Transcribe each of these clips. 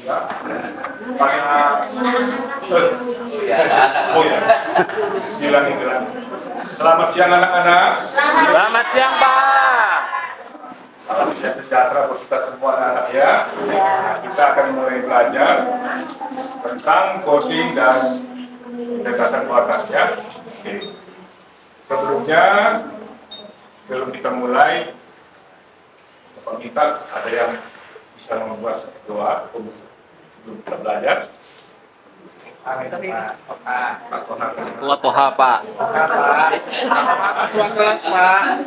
ya. Pada oh ya, bilang. Selamat siang anak-anak. Selamat siang Pak. Salam sejahtera buat kita semua anak-anak ya. Nah, kita akan mulai belajar tentang coding dan kecerdasan buatan ya. Oke. Sebelum kita mulai, Bapak minta ada yang bisa membuat doa sebelum kita belajar. Tua Toha Pak. Ketua kelas Pak.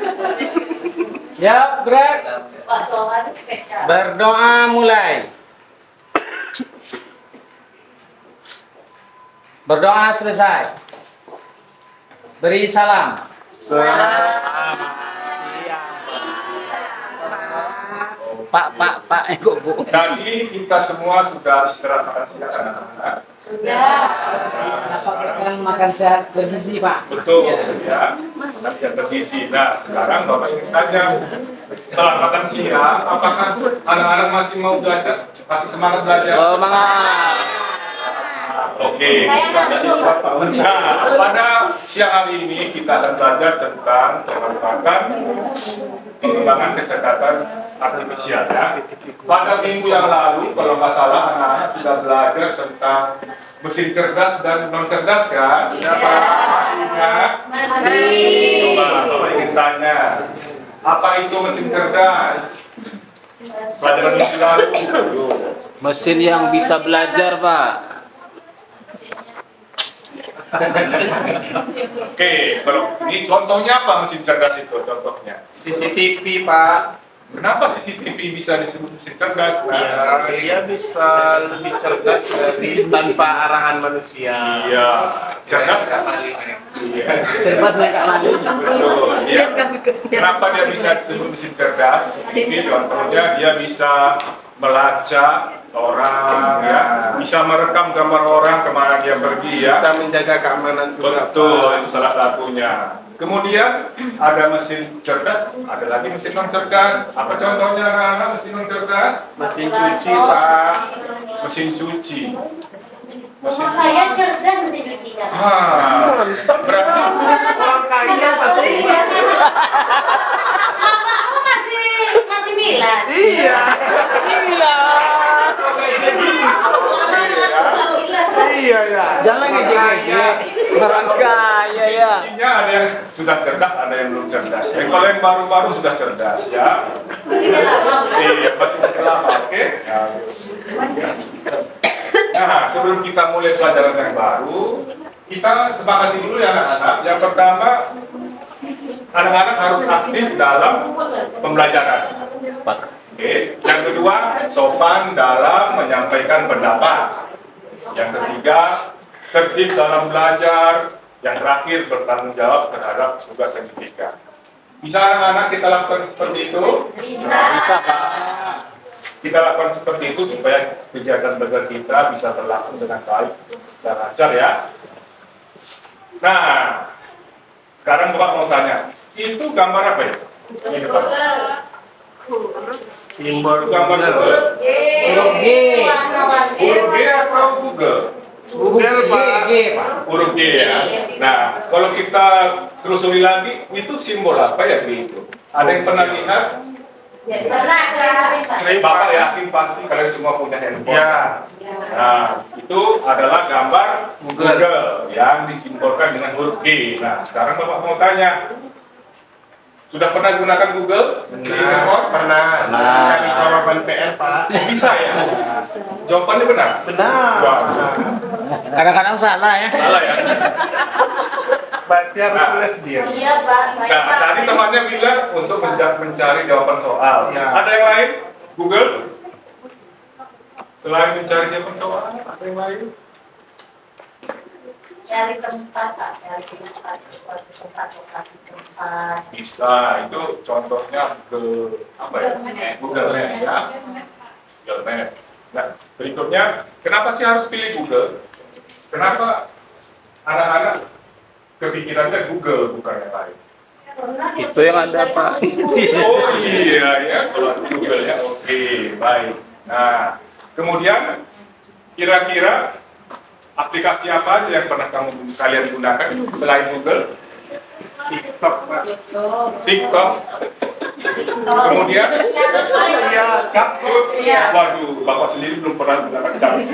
Siap, Greg. Berdoa mulai. Berdoa selesai. Beri salam. Pak, ikut Bu. Tadi kita semua sudah istirahat makan siang anak-anak. Makan sehat bergizi Pak. Betul ya, makan siang bergizi. Nah, sekarang Bapak ingin tanya, setelah makan siang, apakah anak-anak masih mau belajar? Masih semangat belajar? Semangat. Oke. Nah, pada siang hari ini kita akan belajar tentang pengembangan kecerdasan artifisial ya. Pada minggu yang lalu, kalau nggak salah, anak-anak sudah belajar tentang mesin cerdas dan non cerdas kan? Siapa? Masih ingat? Masih. Coba, Bapak ingin tanya, apa itu mesin cerdas? Pelajaran minggu lalu. Mesin yang bisa belajar Pak. Oke, kalau ini contohnya apa mesin cerdas itu? Contohnya? CCTV Pak. Kenapa CCTV bisa disebut mesin cerdas? Ya, dia bisa lebih cerdas dari tanpa arahan manusia. Iya, cerdas kan? Iya. Cerdas mereka maju. Betul. Iya. Kenapa dia bisa disebut mesin cerdas? Ini contohnya dia bisa melacak orang, ya, bisa merekam gambar orang kemana dia pergi, ya. Bisa menjaga keamanan juga. Betul, itu salah satunya. Kemudian ada mesin cerdas, ada lagi mesin non cerdas. Apa contohnya anak-anak mesin non cerdas? Mesin cuci Pak. Mesin cuci. Rumah saya cerdas mesin cucinya. Berarti Orang kaya pasti. Bapakmu masih milas. Iya. Iya ya. Jangan ngejek-ngejek. Orang kaya mesin ya. cucinya ada yang sudah cerdas, ada yang belum cerdas. Ya, kalau yang baru-baru sudah cerdas, ya. Iya, masih lama, oke? Nah, sebelum kita mulai pelajaran yang baru, kita sepakati dulu ya anak-anak. Yang pertama, anak-anak harus aktif dalam pembelajaran. Oke. Yang kedua, sopan dalam menyampaikan pendapat. Yang ketiga, tertib dalam belajar. Yang terakhir, bertanggung jawab terhadap tugas yang diberikan. Bisa anak-anak kita lakukan seperti itu? Bisa Pak. Kita lakukan seperti itu supaya kegiatan belajar kita bisa berlangsung dengan baik dan lancar ya. Nah, sekarang Bapak mau tanya, itu gambar apa ya? Ini Pak. Simbol Gambar Google. Huruf G. Huruf G atau Google? Google Pak. G Pak. Huruf G ya. Nah, kalau kita telusuri lagi, itu simbol apa ya itu? Ada yang pernah lihat? Sering Bapak yakin pasti kalian semua punya handphone. Ya. Nah, itu adalah gambar Google yang disimbolkan dengan huruf G. Nah, sekarang Bapak mau tanya, sudah pernah gunakan Google? Di handphone? Pernah. Cari jawaban PR Pak. Bisa ya? Jawabannya benar? Benar. Wah, Kadang-kadang salah ya. salah ya? Berarti harus les dia. Iya Pak, saya Nah, Pak. tadi temannya bilang untuk mencari jawaban soal. Ya. Ada yang lain? Google? Selain mencari jawaban soal, ada yang lain? Cari tempat Pak, cari tempat, lokasi tempat. Bisa, itu contohnya Google apa ya? Google Map ya. Google Map. Nah, berikutnya, kenapa sih harus pilih Google? Kenapa anak-anak kepikirannya Google bukan yang lain? Itu yang ada Pak. Oh iya ya, kalau Google ya, oke, baik. Nah, Kemudian kira-kira aplikasi apa aja yang pernah kalian gunakan selain Google? TikTok, Pak. TikTok. Kemudian Iya, Capcut. Waduh, Bapak sendiri belum pernah menggunakan Capcut.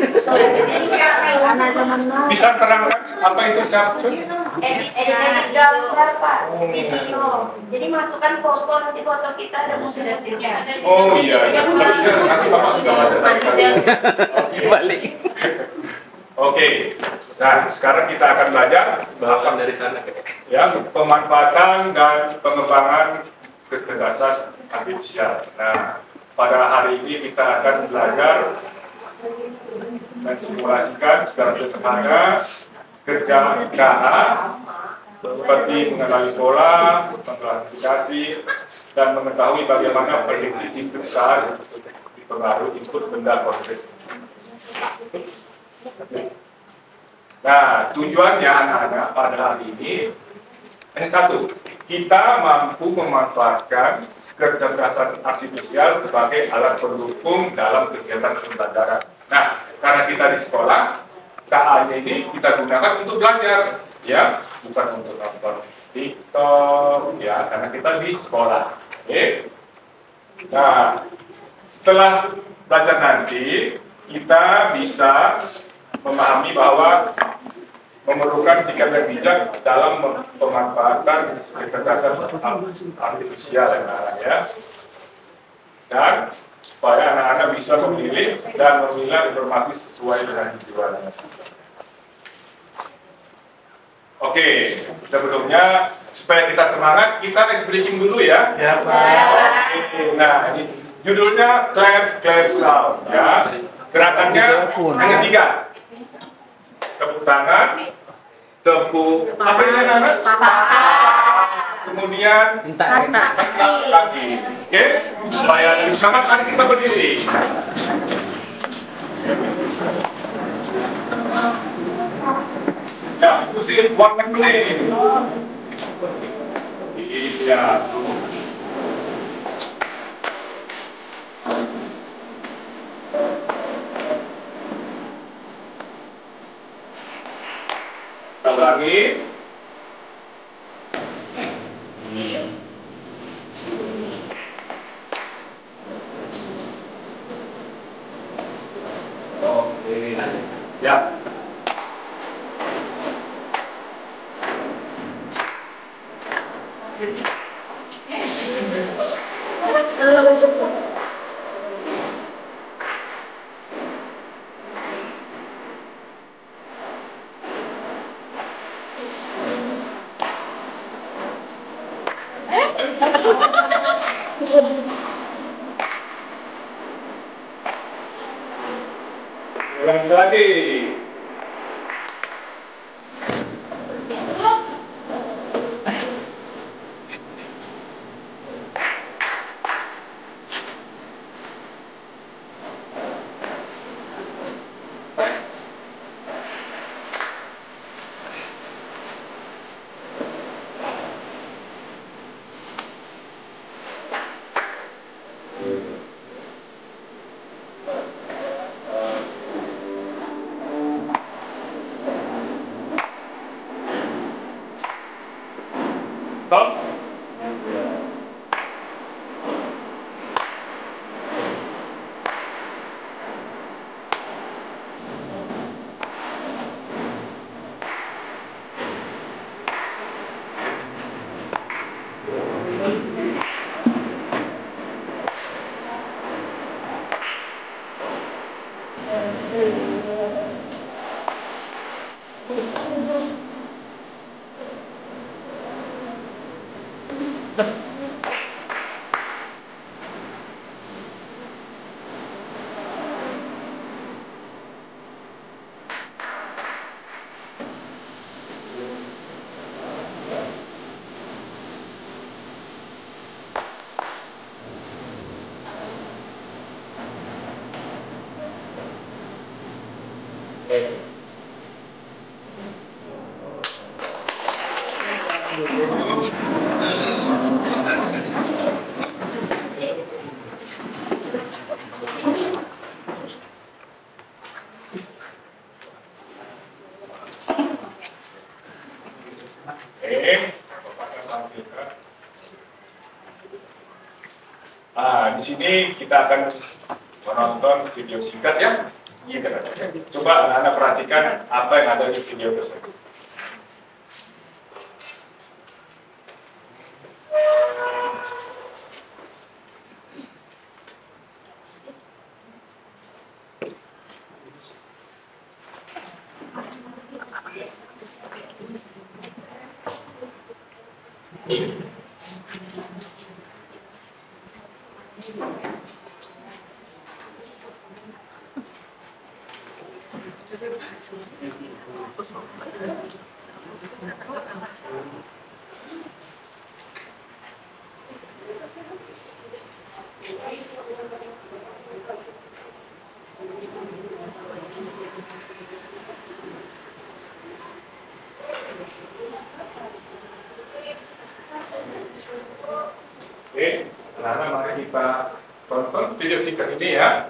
Bisa terangkan apa itu Capcut? Edit gambar Pak, video. Jadi masukkan foto, nanti foto kita ada musik-musiknya. Oh iya, sepertinya nanti Bapak bisa Balik. Oke, nah sekarang kita akan belajar Bahkan dari sana. ya pemanfaatan dan pengembangan kecerdasan artifisial. Nah, pada hari ini kita akan belajar mensimulasikan secara sederhana kerja KA seperti mengenali pola, mengklasifikasi, dan mengetahui bagaimana prediksi sistem KA dipengaruhi input benda konkret. Nah, tujuannya anak-anak pada hari ini satu, kita mampu memanfaatkan kecerdasan artifisial sebagai alat pendukung dalam kegiatan pembelajaran. Nah, karena kita di sekolah, KA-nya ini kita gunakan untuk belajar, ya, bukan untuk nonton TikTok, ya, karena kita di sekolah. Oke? Nah, setelah belajar nanti, kita bisa memahami bahwa memerlukan sikap yang bijak dalam pemanfaatan kecerdasan artifisial ya. Dan supaya anak-anak bisa memilih dan memilah informasi sesuai dengan tujuannya. Oke, sebelumnya supaya kita semangat, kita ice breaking dulu ya. Ya, Pak. Oke, nah ini judulnya clap sound ya. Gerakannya hanya 3. Tepuk tangan, tepuk apa ini anak? Kemudian kaki. Oke, supaya lebih semangat mari kita berdiri. Ya, musik one minute. Iya. Lagi. Oke. Ya. Ulangi lagi. Stop. ini kita akan menonton video singkat ya. Singkat aja. Coba anak-anak perhatikan apa yang ada di video tersebut. Oke, nah mari kita tonton video singkat ini ya.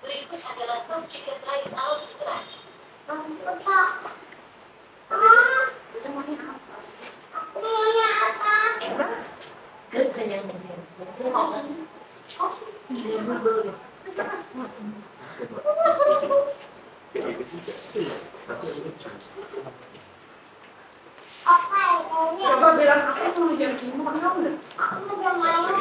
Berikut adalah top chicken rice ala sebelah. Coba bilang aku mau jam 5 malam deh. Aku mau jam malam.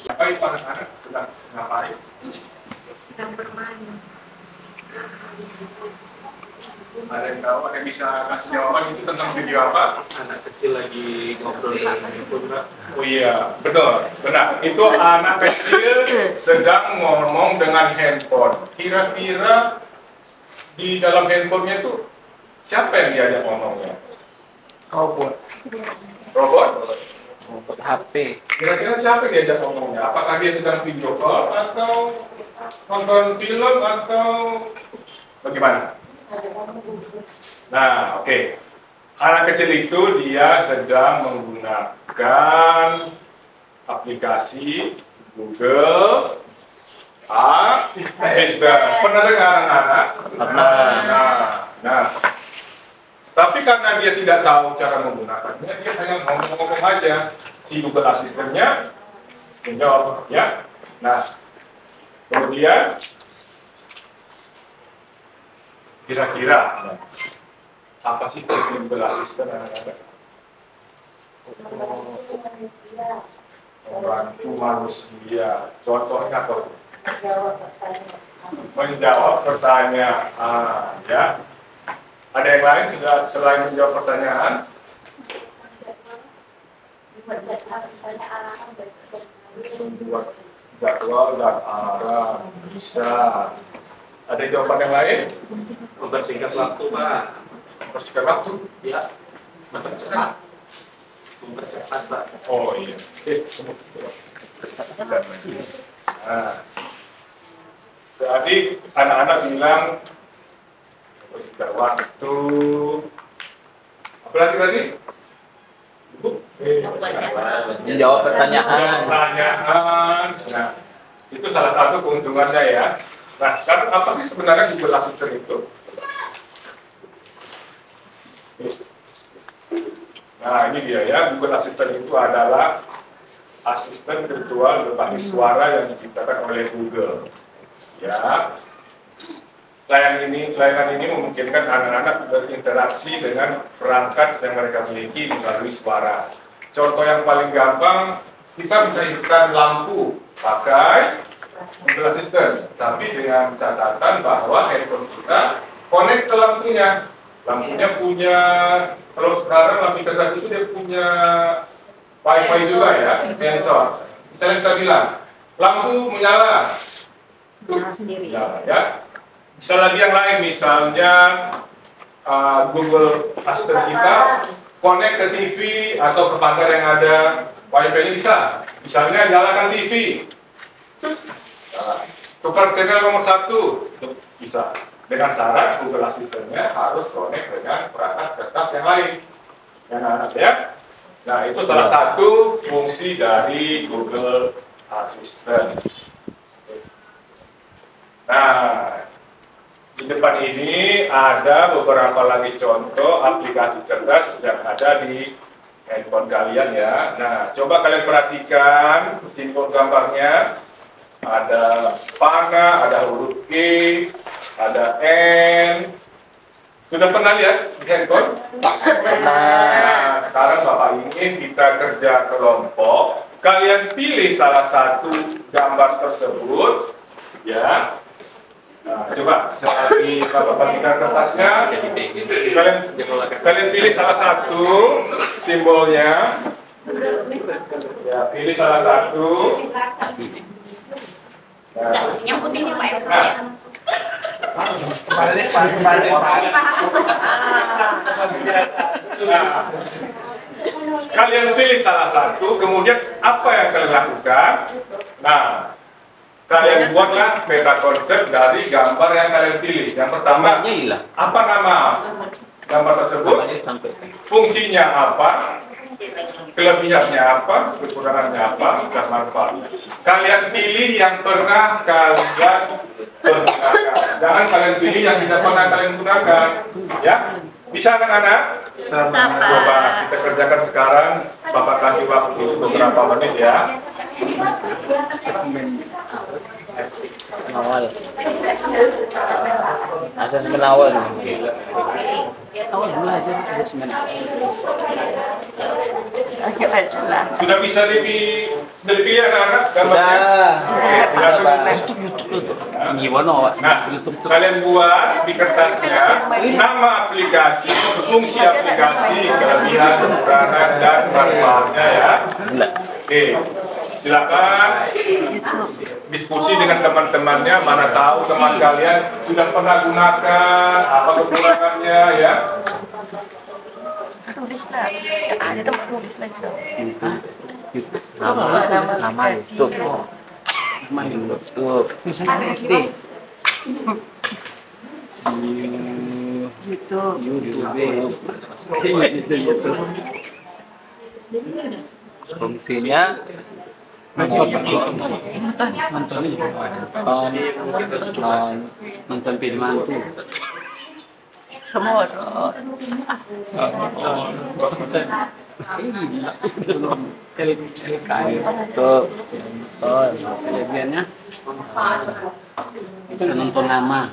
Apa itu anak-anak sedang ngapain? Sedang bermain. Ada yang tahu? Ada yang bisa kasih jawaban itu tentang video apa? Anak kecil lagi ngobrol dengan handphone, Pak. Oh iya, betul, benar. Itu anak kecil sedang ngomong dengan handphone. Kira-kira di dalam handphonenya itu siapa yang diajak ngomongnya? Robot. Robot? Robot HP. Kira-kira siapa yang diajak ngomongnya? Apakah dia sedang video call atau nonton film atau bagaimana? Nah, oke. Anak kecil itu dia sedang menggunakan aplikasi Google Assistant. Pernah dengar anak-anak? Nah, tapi karena dia tidak tahu cara menggunakannya, dia hanya ngomong-ngomong aja. Si Google Assistant-nya menjawab, ya. Nah, kemudian kira-kira apa sih fungsi Google Assistant anak-anak? Membantu manusia. Contohnya apa? Menjawab pertanyaan. Ya. Ada yang lain selain menjawab pertanyaan? Buat jadwal dan arah bisa. Ada jawaban yang lain? Mempersingkat waktu, Pak. Persingkat waktu. Ya. Mempercepat. Mempercepat, Pak. Oh iya. Nah, jadi anak-anak bilang persingkat waktu. Apa lagi? Menjawab pertanyaan. Pertanyaan. Nah, itu salah satu keuntungannya ya. Nah, sekarang apa sih sebenarnya Google Assistant itu? Nah, ini dia ya. Google Assistant itu adalah asisten virtual berbasis suara yang diciptakan oleh Google. Ya. Layanan ini memungkinkan anak-anak berinteraksi dengan perangkat yang mereka miliki melalui suara. Contoh yang paling gampang, kita bisa hidupkan lampu pakai Google Assistant, tapi dengan catatan bahwa handphone kita connect ke lampunya. Lampunya punya, kalau sekarang lampu cerdas itu dia punya Wi-Fi juga ya, sensor. Misalnya kita bilang, lampu menyala, nyala ya. Bisa lagi yang lain, misalnya Google Assistant kita connect ke TV atau ke pagar yang ada Wi-Fi-nya bisa. Misalnya nyalakan TV. Tukar channel nomor 1 bisa dengan syarat Google Assistant-nya harus connect dengan perangkat kertas yang lain. Ya. Nah, itu salah satu fungsi dari Google Assistant. Nah, di depan ini ada beberapa lagi contoh aplikasi cerdas yang ada di handphone kalian ya. Nah, coba kalian perhatikan simbol gambarnya. Ada panah, ada huruf G, ada N. Sudah pernah lihat di handphone? Nah, sekarang Bapak ingin kita kerja kelompok. Kalian pilih salah satu gambar tersebut, ya. Nah, coba selagi Bapak bagikan kertasnya, kalian pilih salah satu simbolnya. Ya, pilih salah satu. Yang putihnya Pak Eko. Balik. Nah, kalian pilih salah satu, kemudian apa yang kalian lakukan? Nah, kalian buatlah peta konsep dari gambar yang kalian pilih. Yang pertama, apa nama gambar tersebut? Fungsinya apa? Kelebihannya apa? Kekurangannya apa? Dan manfaatnya. Kalian pilih yang pernah kalian gunakan. Jangan kalian pilih yang tidak pernah kalian gunakan. Ya, bisa anak-anak? Coba kita kerjakan sekarang. Bapak kasih waktu beberapa menit ya. Awal. Asesmen awal. Awal belajar asesmen. Sudah bisa dipilih anak-anak gambarnya? Oke, silakan. Gimana, Pak? Nah, kalian buat di kertasnya nama aplikasi, fungsi aplikasi, kelebihan, kekurangan, dan manfaatnya ya. Oke, silakan diskusi dengan teman-temannya. Mana tahu teman kalian sudah pernah gunakan, apa kekurangannya ya. Tulislah, ada tempat tulis lagi dong. Nama YouTube. Nama YouTube. Misalnya SD. YouTube. Fungsinya nonton film hantu. Kemot. Tuh, kelebihannya bisa nonton lama.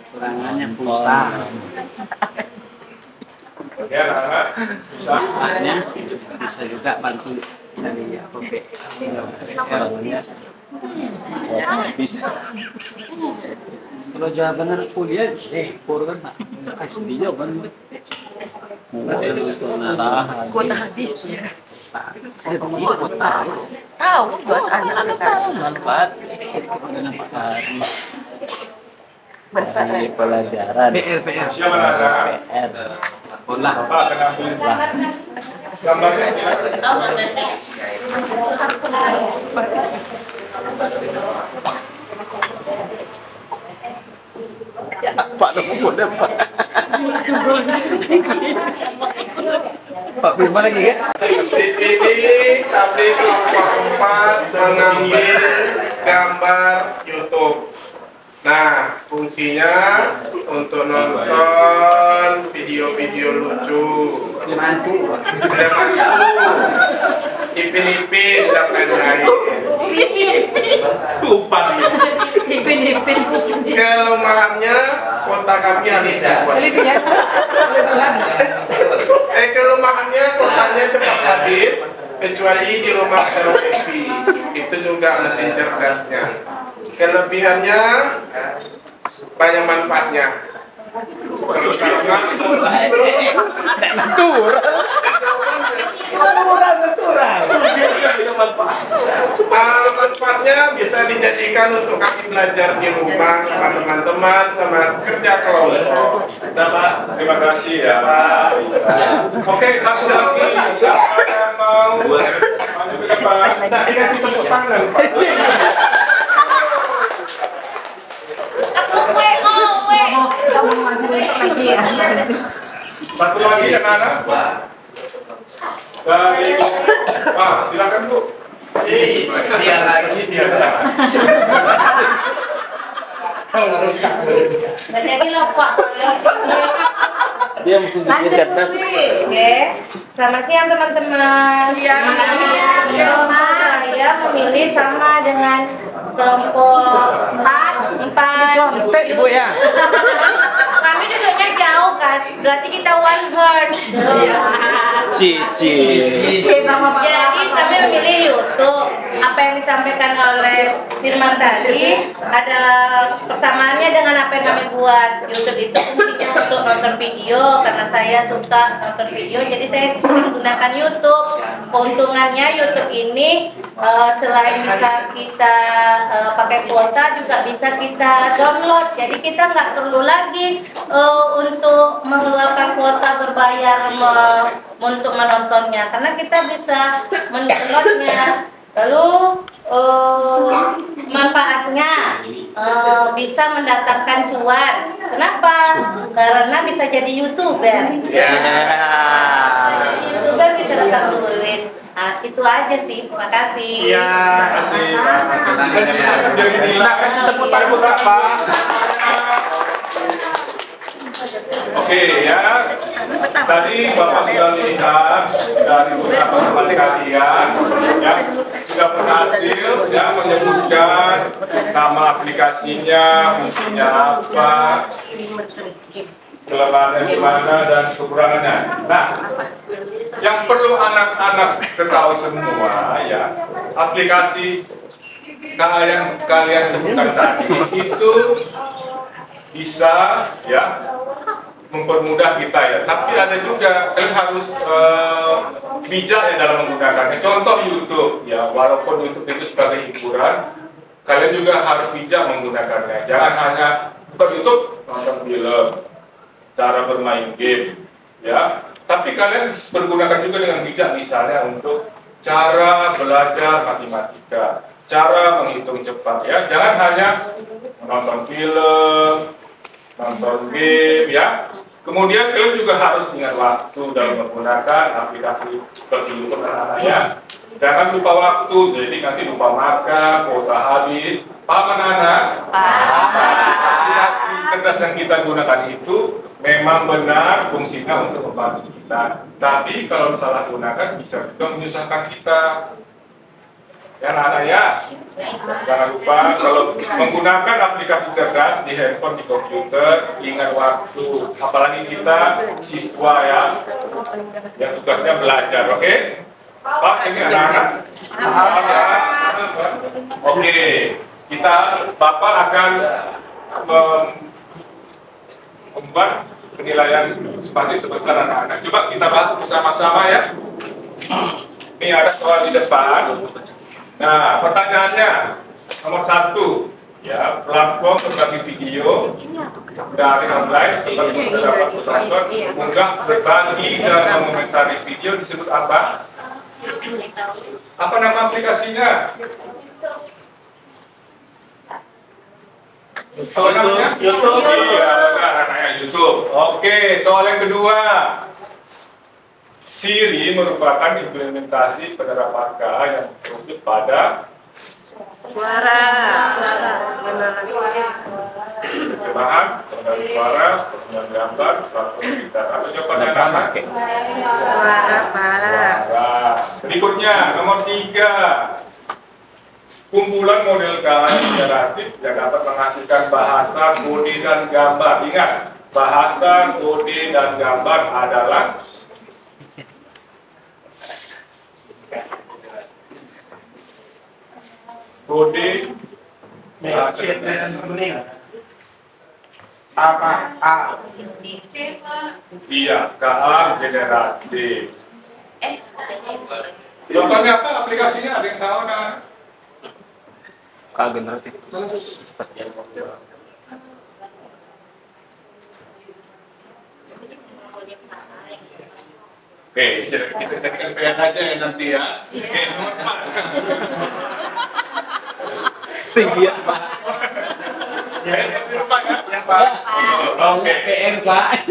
Kekurangannya pulsa. Ya, anak-anak bisa. Manfaatnya bisa juga bantu cari apa bisa. Kalau jawaban kuliah, kan pasti jawaban. Kuota habis ya. Tahu buat anak-anak. Manfaat. Dari pelajaran. PR. Siapa anak-anak? PR. Sekolah. Bapak akan ambil gambarnya silakan. Pak udah Pak. Pak Firman lagi kan? Di sini kami kelompok 4 mengambil gambar YouTube. Nah, fungsinya untuk nonton video-video lucu, ipin-ipin dan lain-lain. Ipin. Kelemahannya kota kami habis. Kelemahannya kotanya cepat habis, kecuali di rumah wifi. Itu juga mesin cerdasnya. Kelebihannya banyak manfaatnya. Terutama manfaatnya bisa dijadikan untuk kami belajar di rumah sama teman-teman, sama kerja kelompok. Terima kasih ya Pak. Oke, satu lagi siapa yang mau mau maju ke depan. Tidak dikasih tepuk tangan, Pak. Kamu maju lagi ya. Satu lagi anak-anak. Dari Pak, silakan Bu. Dia lagi, dia lagi. Nggak jadi lah Pak. Dia mesti Lanjut cerdas. dulu, oke. Selamat siang teman-teman. Saya memilih sama dengan kelompok 4. Contek Ibu ya. Kami duduknya jauh kan, berarti kita one heart. Cici. Jadi kami memilih YouTube. Apa yang disampaikan oleh Firman tadi ada persamaannya dengan apa yang kami buat. YouTube itu fungsinya untuk nonton video karena saya suka nonton video, jadi saya sering gunakan YouTube. Keuntungannya YouTube ini selain bisa kita pakai kuota juga bisa kita download. Jadi kita nggak perlu lagi untuk mengeluarkan kuota berbayar untuk menontonnya karena kita bisa mendownloadnya. Lalu manfaatnya bisa mendatangkan cuan. Kenapa? Karena bisa jadi YouTuber. Jadi YouTuber bisa dapat duit. Nah, itu aja sih. Terima kasih. Iya. Terima kasih Pak. Kita kasih tepuk tangan buat Pak. Oke ya, tadi Bapak sudah lihat dari beberapa aplikasian yang sudah berhasil ya menyebutkan nama aplikasinya, fungsinya apa, kelemahannya gimana dan kekurangannya. Nah, yang perlu anak-anak ketahui semua ya, aplikasi yang kalian sebutkan tadi itu bisa ya mempermudah kita ya, tapi ada juga kalian harus bijak ya dalam menggunakannya. Contoh YouTube ya, walaupun YouTube itu sebagai hiburan, kalian juga harus bijak menggunakannya. Jangan hanya buka YouTube nonton film, cara bermain game ya, tapi kalian bergunakan juga dengan bijak, misalnya untuk cara belajar matematika, cara menghitung cepat ya. Jangan hanya nonton film, nonton game ya. Kemudian kalian juga harus ingat waktu dalam menggunakan aplikasi seperti YouTube anak-anak ya. Jangan lupa waktu, jadi nanti lupa makan, kuota habis. Paham anak-anak? Aplikasi cerdas yang kita gunakan itu memang benar fungsinya untuk membantu kita. Tapi kalau salah gunakan bisa juga menyusahkan kita. Ya anak-anak ya, jangan lupa kalau menggunakan aplikasi cerdas di handphone, di komputer, ingat waktu. Apalagi kita siswa ya, yang tugasnya belajar, oke? Pak, ini anak-anak. Oke, Bapak akan membuat penilaian seperti sebentar anak-anak. Coba kita bahas bersama-sama ya. Ini ada soal di depan. Nah, pertanyaannya nomor 1 ya, platform berbagi video dari online seperti dapat penonton mengunggah, berbagi dan mengomentari video disebut apa? Apa nama aplikasinya? Apa namanya? YouTube. Iya, benar namanya YouTube. Oke, soal yang kedua. Siri merupakan implementasi penerapan K yang berfokus pada Suara. penerjemahan, pengendali suara, pengendali gambar, platform digital. Atau jawabannya apa? Suara. Berikutnya nomor 3. Kumpulan model K generatif yang dapat menghasilkan bahasa, kode, dan gambar. Ingat, bahasa, kode, dan gambar adalah kode Apa? A. iya, KA generatif. Contohnya apa aplikasinya? Ada yang tahu kan? Kak generatif. Oke, jadi kita jadikan PN aja ya nanti ya. Oke, nomor 4. Tinggian Pak. PN di rumah ya? Ya Pak. Oke. PN Pak.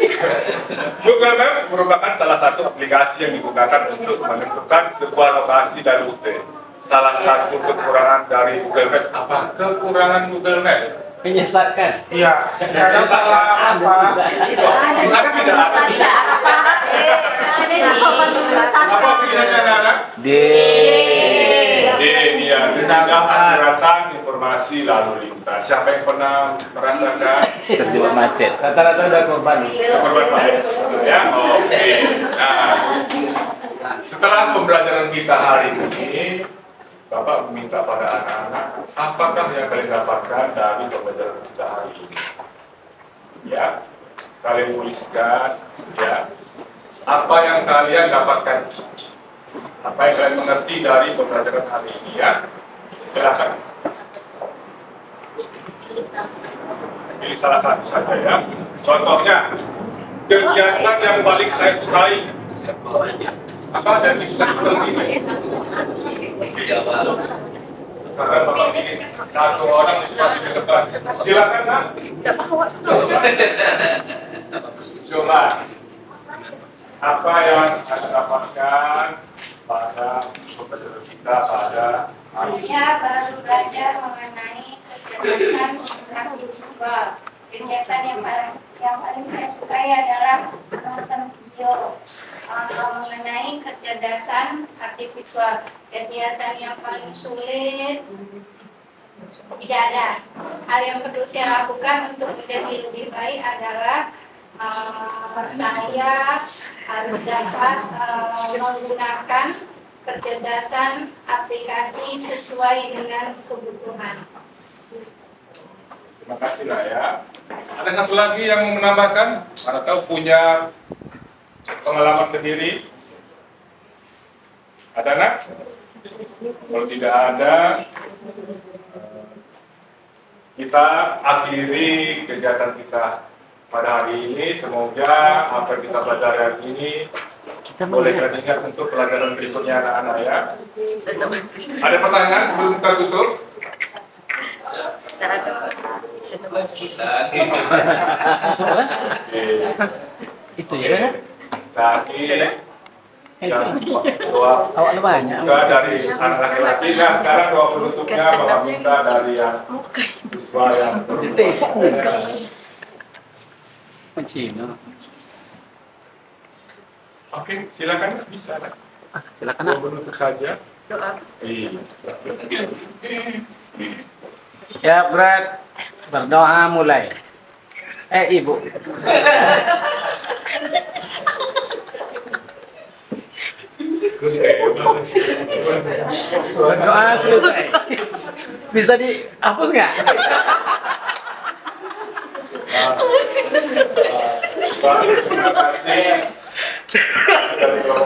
Google Maps merupakan salah satu aplikasi yang digunakan untuk menentukan sebuah lokasi dan rute. Salah satu kekurangan dari Google Maps apa? Kekurangan Google Maps. Menyesatkan. Iya. Karena salah apa? Di sana tidak ada. Apa pilihannya anak-anak? D. Iya, tidak akuratan informasi lalu lintas. Siapa yang pernah merasakan Terjebak macet. Rata-rata udah korban. korban macet? Ya, oke. Nah, setelah pembelajaran kita hari ini, Bapak meminta pada anak-anak, apakah yang kalian dapatkan dari pembelajaran kita hari ini? Ya, kalian tuliskan, ya, apa yang kalian dapatkan, apa yang kalian mengerti dari pembelajaran hari ini, ya. Silakan. Pilih salah satu saja, ya. Contohnya, kegiatan yang paling saya sukai. Apa dan kita ini? Karena Bapak ingin satu orang masuk ke depan. Silakan, Nak. Coba. Apa yang Anda dapatkan pada pembelajaran kita pada hari ini? Saya baru belajar mengenai kecerdasan artifisial. Kegiatan yang paling saya sukai adalah menonton video mengenai kecerdasan artifisial. Kegiatan yang paling sulit tidak ada. Hal yang perlu saya lakukan untuk menjadi lebih baik adalah saya harus dapat menggunakan kecerdasan aplikasi sesuai dengan kebutuhan. Terima kasih lah ya. Ada satu lagi yang mau menambahkan? Mana tahu punya pengalaman sendiri? Ada, Nak? Kalau tidak ada, kita akhiri kegiatan kita pada hari ini. Semoga apa yang kita belajar hari ini boleh kita ingat untuk pelajaran berikutnya anak-anak ya. Ada pertanyaan sebelum kita tutup? Itu ya. Tadi yang doa Awak lu banyak. juga dari anak laki-laki. Nah sekarang doa penutupnya Bapak minta dari yang siswa yang Cina. Oke, silakan bisa. Silakan. Doa penutup saja. Iya. Siap, Brad. Berdoa mulai. Ibu. Berdoa selesai. Bisa dihapus nggak? Terima kasih.